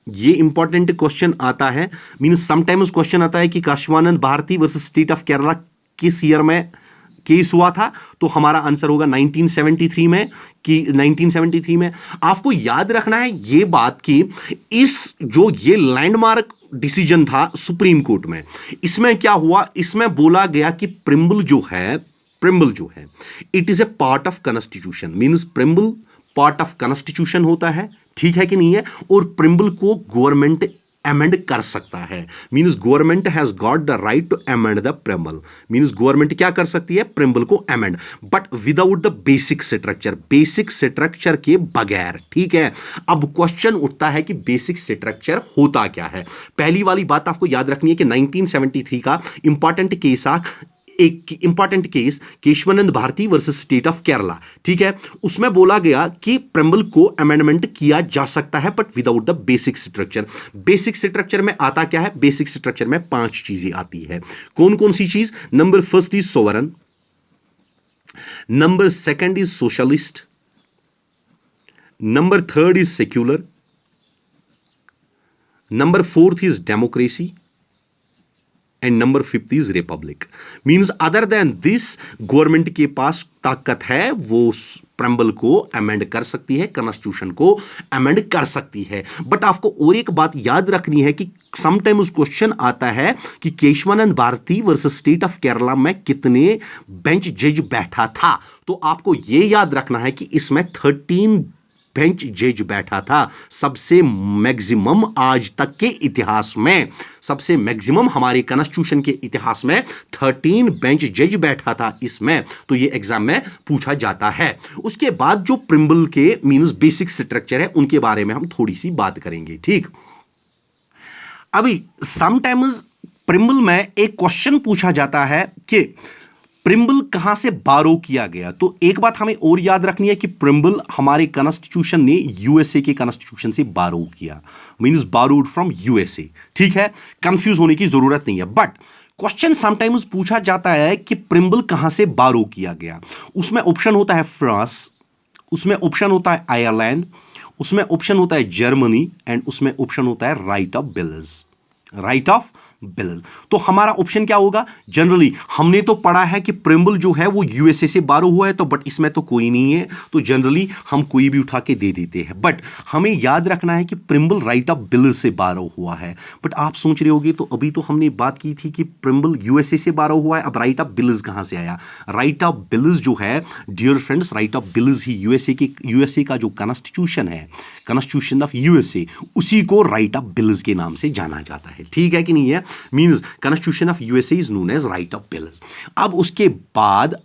ये इंपॉर्टेंट क्वेश्चन आता है, मींस समटाइम्स क्वेश्चन आता है कि Keshavananda Bharati versus state of Kerala किस ईयर में केस हुआ था, तो हमारा आंसर होगा 1973 में। कि 1973 में आपको याद रखना है ये बात कि ये लैंडमार्क डिसीजन था सुप्रीम कोर्ट में, इसमें क्या हुआ? इसमें बोला गया कि प्रिम्बल जो है it is a part of constitution, means preamble part of constitution होता है, ठीक है कि नहीं है? और प्रिम्बल को गवर्नमेंट अमेंड कर सकता है, means government has got the right to amend the preamble, means government क्या कर सकती है? प्रिम्बल को amend, but without the basic structure के बगैर। ठीक है, अब क्वेश्चन उठता है कि बेसिक स्ट्रक्चर होता क्या है? पहली वाली बात आपको याद रखनी है कि 1973 का एक important case Kesavananda Bharati versus state of Kerala, ठीक है, उसमें बोला गया कि प्रिम्बल को अमेंडमेंट किया जा सकता है but without the basic structure. Basic structure में आता क्या है? बेसिक स्ट्रक्चर में 5 चीजें आती है। कौन कौन सी चीज? Number first is sovereign, number second is socialist, number third is secular, number fourth is democracy, and number 5th is Republic. Means other than this government के पास ताकत है, वो प्रिम्बल को अमेंड कर सकती है, कॉन्स्टिट्यूशन को अमेंड कर सकती है। बट आपको और एक बात याद रखनी है कि समटाइम्स क्वेश्चन आता है कि Kesavananda Bharati versus state of Kerala में कितने बेंच जज बैठा था, तो आपको यह याद रखना है कि इसमें 13 बेंच जज बैठा था। सबसे मैक्सिमम आज तक के इतिहास में, सबसे मैक्सिमम हमारे कॉन्स्टिट्यूशन के इतिहास में 13 बेंच जज बैठा था इसमें, तो ये एग्जाम में पूछा जाता है। उसके बाद जो प्रिम्बल के मींस बेसिक स्ट्रक्चर है उनके बारे में हम थोड़ी सी बात करेंगे। ठीक, अभी समटाइम्स प्रिम्बल में एक क्वेश्चन पूछा जाता है कि प्रिम्बल कहां से बारो किया गया। तो एक बात हमें और याद रखनी है कि प्रिम्बल हमारे कॉन्स्टिट्यूशन ने यूएसए के कॉन्स्टिट्यूशन से बारो किया, मींस बारोड फ्रॉम यूएसए। ठीक है, कंफ्यूज होने की जरूरत नहीं है। बट क्वेश्चन समटाइम्स पूछा जाता है कि प्रिम्बल कहां से बारो किया गया। उसमें ऑप्शन होता है फ्रांस, उसमें ऑप्शन होता है आयरलैंड, उसमें ऑप्शन होता है जर्मनी, एंड उसमें ऑप्शन होता है right of bills. Right of bills. तो हमारा ऑप्शन क्या होगा? जनरली हमने तो पढ़ा है कि प्रिम्बल जो है वो यूएसए से बारो हुआ है, तो बट इसमें तो कोई नहीं है, तो जनरली हम कोई भी उठा के दे देते हैं। बट हमें याद रखना है कि प्रिम्बल राइट ऑफ बिल्स से बारो हुआ है। बट आप सोच रहे होगे, तो अभी तो हमने बात की थी कि प्रिम्बल यूएसए से बारो हुआ है, अब राइट ऑफ बिल्स कहां से आया? राइट ऑफ बिल्स जो है dear friends, right of bills ही यूएसए का जो कॉन्स्टिट्यूशन है, कॉन्स्टिट्यूशन ऑफ यूएसए, उसी को राइट ऑफ बिल्स के नाम से जाना जाता है। ठीक है कि नहीं है? Means constitution of USA is known as right of bills. अब उसके बाद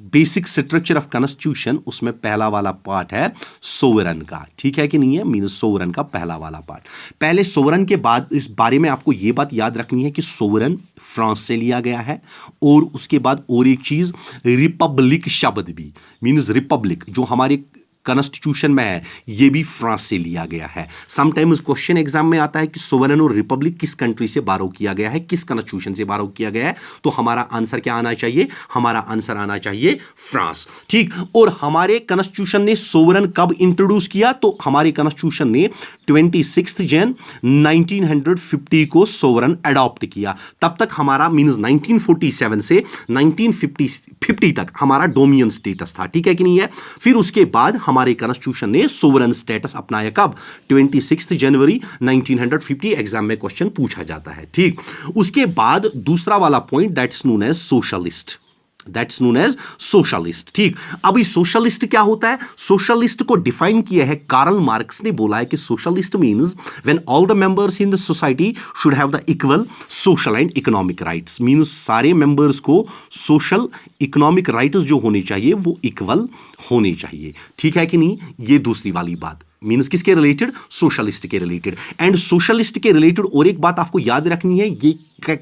बेसिक स्ट्रक्चर ऑफ कॉन्स्टिट्यूशन, उसमें पहला वाला पार्ट है सोवरन का। ठीक है कि नहीं है? मींस सोवरन का पहला वाला पार्ट। पहले सोवरन के बाद इस बारे में आपको यह बात याद रखनी है कि सोवरन फ्रांस से लिया गया है, और उसके बाद और एक चीज रिपब्लिक शब्द भी, मींस रिपब्लिक जो हमारे कॉन्स्टिट्यूशन में है, ये भी फ्रांस से लिया गया है। समटाइम्स क्वेश्चन एग्जाम में आता है कि सोवरेन और रिपब्लिक किस कंट्री से बारो किया गया है, किस कॉन्स्टिट्यूशन से बारो किया गया है, तो हमारा आंसर क्या आना चाहिए? हमारा आंसर आना चाहिए फ्रांस। ठीक। और हमारे कॉन्स्टिट्यूशन ने सोवरेन कब इंट्रोड्यूस किया? तो हमारे कॉन्स्टिट्यूशन ने 26 जन 1950 को सोवरेन अडॉप्ट किया। तब तक हमारा मींस 1947 से 1950 तक हमारा डोमिनियन स्टेटस था। ठीक है कि नहीं है? फिर उसके बाद हमारे कॉन्स्टिट्यूशन ने सोवरेन स्टेटस अपनाया कब? 26 जनवरी 1950। एग्जाम में क्वेश्चन पूछा जाता है। ठीक। उसके बाद दूसरा वाला point, that's known as socialist. That's known as socialist. ठीक। अभी सोशलिस्ट क्या होता है? सोशलिस्ट को डिफाइन किया है कार्ल मार्क्स ने, बोला है कि socialist means when all the members in the society should have the equal social and economic rights. Means सारे मेंबर्स को सोशल इकोनॉमिक राइट्स जो होने चाहिए वो इक्वल होने चाहिए। ठीक है कि नहीं? ये दूसरी वाली बात मींस किसके रिलेटेड? सोशलिस्ट के रिलेटेड। एंड सोशलिस्ट के रिलेटेड और एक बात आपको याद रखनी है, ये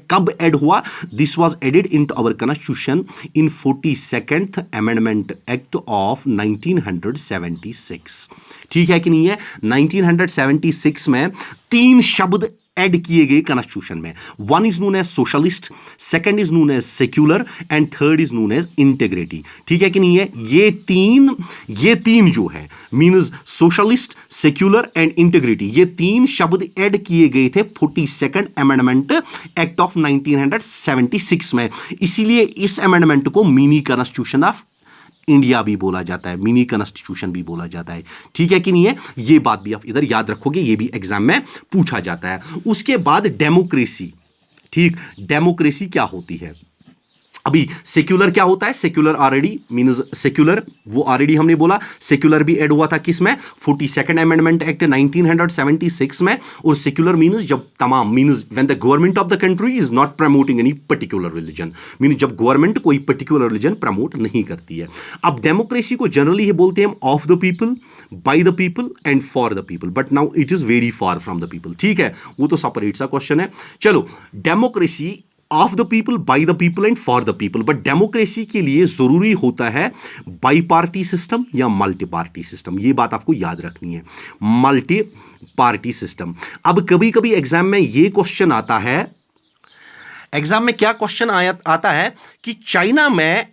कब ऐड हुआ? This was added into our constitution in 42nd amendment act of 1976। ठीक है कि नहीं है? 1976 में 3 शब्द ऐड किए गए कॉन्स्टिट्यूशन में। One is known as socialist, second is known as secular, and third is known as integrity. ठीक है कि नहीं है? ये तीन जो है means socialist, secular and integrity, ये 3 शब्द ऐड किए गए थे 42nd अमेंडमेंट एक्ट ऑफ 1976 में। इसीलिए इस अमेंडमेंट को मिनी कॉन्स्टिट्यूशन ऑफ इंडिया भी बोला जाता है, मिनी कॉन्स्टिट्यूशन भी बोला जाता है। ठीक है कि नहीं है? ये बात भी आप इधर याद रखोगे, ये भी एग्जाम में पूछा जाता है। उसके बाद डेमोक्रेसी। ठीक। डेमोक्रेसी क्या होती है? अभी सेक्युलर क्या होता है? सेक्युलर ऑलरेडी मींस सेक्युलर वो ऑलरेडी हमने बोला, सेक्युलर भी ऐड हुआ था किसमें? 42nd अमेंडमेंट एक्ट 1976 में। और सेक्युलर मींस जब तमाम means when the government of the country is not promoting any particular religion, means जब गवर्नमेंट कोई पर्टिकुलर रिलीजन प्रमोट नहीं करती है। अब डेमोक्रेसी को जनरली ये बोलते हैं हम of the people, by the people and for the people, but now it is very far from the people. ठीक है, वो तो सेपरेट सा क्वेश्चन है। चलो, democracy of the people, by the people and for the people, but democracy के लिए जरूरी होता है बाई पार्टी सिस्टम या मल्टी पार्टी सिस्टम। ये बात आपको याद रखनी है, मल्टी पार्टी सिस्टम। अब कभी कभी एग्जाम में ये क्वेश्चन आता है, एग्जाम में क्या क्वेश्चन आता है कि चाइना में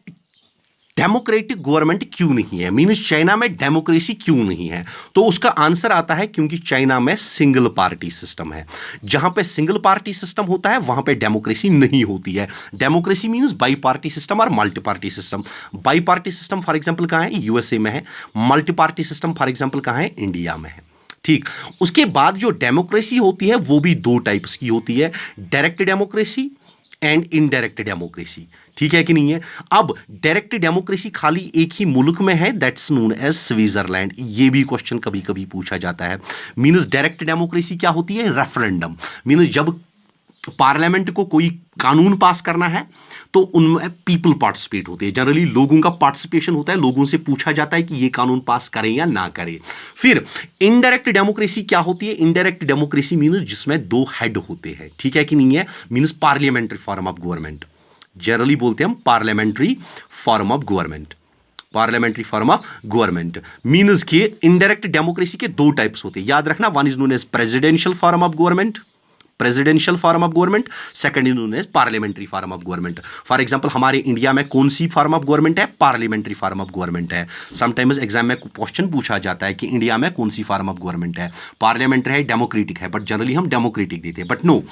डेमोक्रेटिक गवर्नमेंट क्यों नहीं है, मींस चाइना में डेमोक्रेसी क्यों नहीं है? तो उसका आंसर आता है क्योंकि चाइना में सिंगल पार्टी सिस्टम है। जहां पे सिंगल पार्टी सिस्टम होता है वहां पे डेमोक्रेसी नहीं होती है। Democracy means bi party system और multi party system. Bi party system for example कहां है? यूएसए में है। Multi party system for example कहां है? इंडिया में है। ठीक। उसके बाद जो डेमोक्रेसी होती है वो भी 2 टाइप्स की होती है, direct democracy and indirect democracy. ठीक है कि नहीं है? अब डायरेक्ट डेमोक्रेसी खाली एक ही मुल्क में है, दैट्स नोन एज स्विट्जरलैंड। ये भी क्वेश्चन कभी कभी पूछा जाता है। मींस डायरेक्ट डेमोक्रेसी क्या होती है? रेफरेंडम। मींस जब पार्लियामेंट को कोई कानून पास करना है तो उनमें पीपल पार्टिसिपेट होते हैं, जनरली लोगों का पार्टिसिपेशन होता है, लोगों से पूछा जाता है कि ये कानून पास करें या ना करें। फिर इनडायरेक्ट डेमोक्रेसी क्या होती है? इनडायरेक्ट डेमोक्रेसी मींस जिसमें 2 हेड होते हैं। ठीक है कि नहीं है? Means parliamentary form of government, generally बोलते हैं हम parliamentary form of government. Parliamentary form of government means के इनडायरेक्ट डेमोक्रेसी के 2 टाइप्स होते हैं, याद रखना। One is known as presidential form of government, presidential form of government, second is known as parliamentary form of government. For example हमारे इंडिया में कौन सी फॉर्म ऑफ गवर्नमेंट है? पार्लियामेंट्री फॉर्म ऑफ गवर्नमेंट है। समटाइम्स एग्जाम में क्वेश्चन पूछा जाता है कि इंडिया में कौन सी फॉर्म ऑफ गवर्नमेंट है, पार्लियामेंट्री है, डेमोक्रेटिक है, बट जनरली हम डेमोक्रेटिक देते हैं। But no,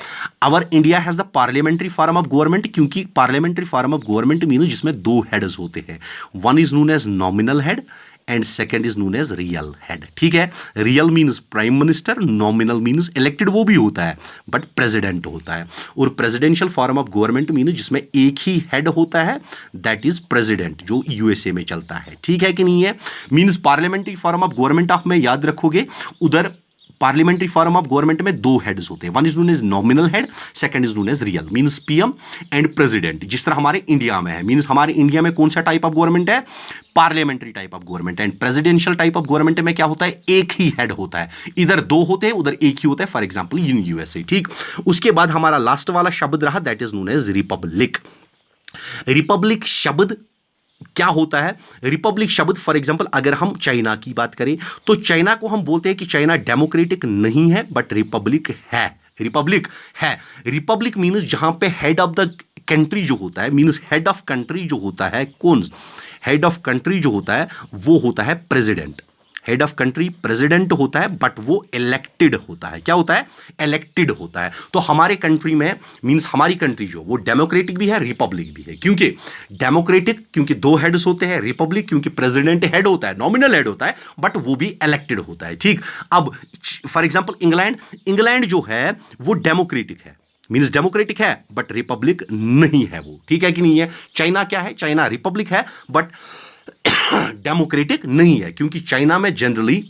our India has the parliamentary form of government, क्योंकि parliamentary form of government mean जिसमें दो हेड्स होते हैं, one is known as nominal head and second is known as real head. ठीक है, real means prime minister, nominal means elected वो भी होता है बट प्रेसिडेंट होता है। और presidential form of government means जिसमें एक ही हेड होता है, दैट इज प्रेसिडेंट, जो यूएसए में चलता है। ठीक है कि नहीं है? Means parliamentary form of government आप में याद रखोगे, उधर पार्लियामेंट्री फॉर्म ऑफ गवर्नमेंट में दो हेड्स होते हैं, one is known as nominal head, second is known as real, means PM and president, जिस तरह हमारे इंडिया में है। मींस हमारे इंडिया में कौन सा टाइप ऑफ गवर्नमेंट है? Parliamentary type of government. And presidential type of government में क्या होता है? एक ही हेड होता है, इधर दो होते हैं उधर एक ही होता है, फॉर एग्जाम्पल इन यूएसए। ठीक, उसके बाद हमारा लास्ट वाला शब्द रहा, that is known as republic. Republic शब्द क्या होता है? रिपब्लिक शब्द, फॉर एग्जांपल अगर हम चाइना की बात करें तो चाइना को हम बोलते हैं कि चाइना डेमोक्रेटिक नहीं है बट रिपब्लिक है। रिपब्लिक है, रिपब्लिक मीन्स जहां पे हेड ऑफ द कंट्री जो होता है, मीन्स हेड ऑफ कंट्री जो होता है, कौन हेड ऑफ कंट्री जो होता है वो होता है president. Head of country president होता है बट वो इलेक्टेड होता है। क्या होता है? इलेक्टेड होता है। तो हमारे कंट्री में मींस हमारी कंट्री जो वो डेमोक्रेटिक भी है, रिपब्लिक भी है। क्योंकि डेमोक्रेटिक क्योंकि दो हेड्स होते हैं, रिपब्लिक क्योंकि प्रेसिडेंट हेड होता है, नॉमिनल हेड होता है बट वो भी इलेक्टेड होता है। ठीक, अब फॉर एग्जांपल इंग्लैंड जो है वो डेमोक्रेटिक है, मीन्स डेमोक्रेटिक है बट रिपब्लिक नहीं है वो। ठीक है कि नहीं है? चाइना क्या है? चाइना रिपब्लिक है बट डेमोक्रेटिक नहीं है, क्योंकि चाइना में generally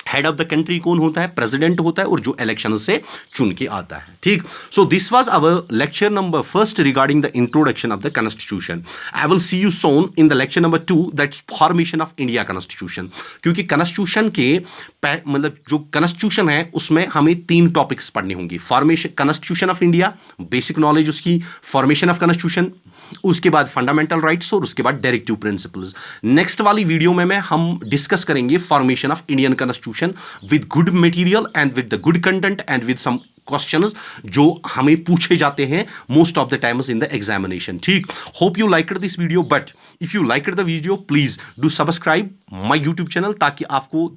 head of the country कौन होता है? प्रेसिडेंट होता है, और जो इलेक्शन से चुन के आता है। ठीक, so this was our lecture number 1 regarding the introduction of the constitution. I will see you soon in the lecture number 2, that's formation of India constitution. क्योंकि कॉन्स्टिट्यूशन के मतलब जो कॉन्स्टिट्यूशन है उसमें हमें 3 टॉपिक्स पढ़ने होंगे। Formation, constitution of India, basic knowledge उसकी, फॉर्मेशन ऑफ कॉन्स्टिट्यूशन, उसके बाद फंडामेंटल राइट्स, और उसके बाद डायरेक्टिव प्रिंसिपल्स। नेक्स्ट वाली वीडियो में हम डिस्कस करेंगे formation of Indian constitution with good material and with the good content and with some questions जो हमें पूछे जाते हैं most of the times in the examination. ठीक, hope you liked this video, but if you liked the video please do subscribe my YouTube channel, ताकि आपको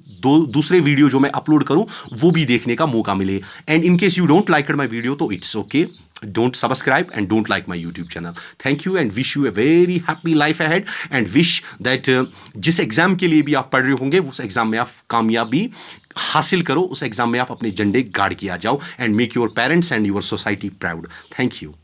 दूसरे वीडियो जो मैं अपलोड करूं वो भी देखने का मौका मिले। And in case you don't like my video तो it's okay, don't subscribe and don't like my YouTube channel. Thank you and wish you a very happy life ahead and wish that जिस एग्जाम के लिए भी आप पढ़ रहे होंगे उस एग्जाम में आप कामयाबी हासिल करो, उस एग्जाम में आप अपने झंडे गाड़ के आ जाओ, and make your parents and your society proud. Thank you.